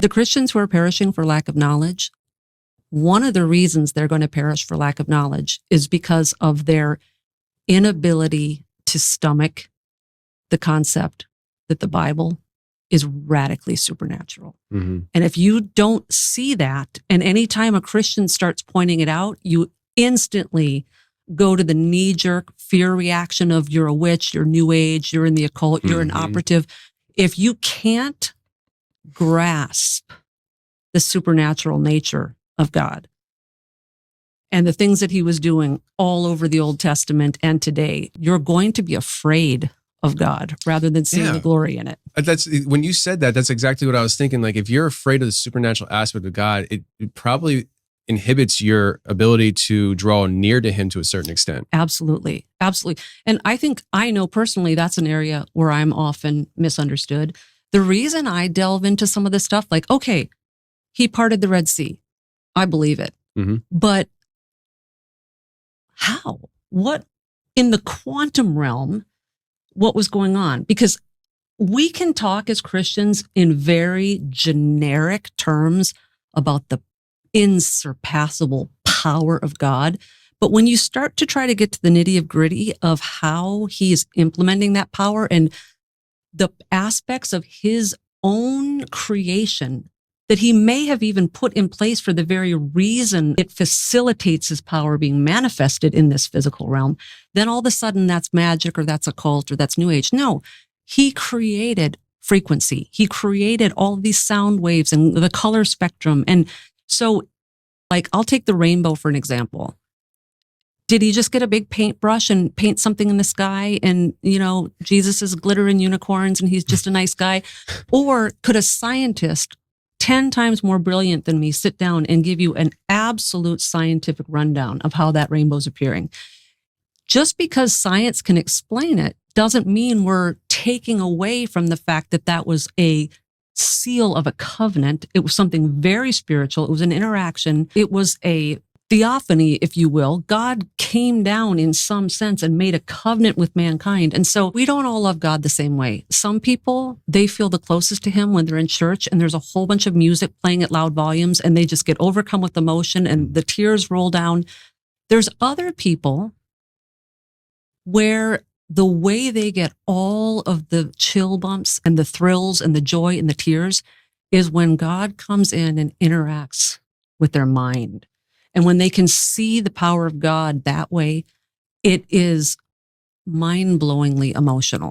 The Christians who are perishing for lack of knowledge, one of the reasons they're going to perish for lack of knowledge is because of their inability to stomach the concept that the Bible is radically supernatural. Mm-hmm. And if you don't see that, and anytime a Christian starts pointing it out, you instantly go to the knee-jerk fear reaction of you're a witch, you're new age, you're in the occult, you're an operative. If you can't grasp the supernatural nature of God and the things that he was doing all over the Old Testament and today, you're going to be afraid of God rather than seeing the glory in it. That's when you said that, that's exactly what I was thinking. Like, if you're afraid of the supernatural aspect of God, it probably inhibits your ability to draw near to him to a certain extent. Absolutely. Absolutely. And I know personally that's an area where I'm often misunderstood. The reason I delve into some of this stuff, like, okay, he parted the Red Sea. I believe it. Mm-hmm. But how? What in the quantum realm, what was going on? Because we can talk as Christians in very generic terms about the insurpassable power of God. But when you start to try to get to the nitty gritty of how he is implementing that power and the aspects of his own creation that he may have even put in place for the very reason it facilitates his power being manifested in this physical realm, then all of a sudden that's magic or that's occult or that's new age. No, he created frequency. He created all of these sound waves and the color spectrum. And so, like, I'll take the rainbow for an example. Did he just get a big paintbrush and paint something in the sky and, Jesus is glitter and unicorns and he's just a nice guy? Or could a scientist 10 times more brilliant than me sit down and give you an absolute scientific rundown of how that rainbow's appearing? Just because science can explain it doesn't mean we're taking away from the fact that that was a seal of a covenant. It was something very spiritual. It was an interaction. It was a theophany, if you will. God came down in some sense and made a covenant with mankind. And so we don't all love God the same way. Some people, they feel the closest to him when they're in church and there's a whole bunch of music playing at loud volumes and they just get overcome with emotion and the tears roll down. There's other people where the way they get all of the chill bumps and the thrills and the joy and the tears is when God comes in and interacts with their mind. And when they can see the power of God that way, it is mind-blowingly emotional.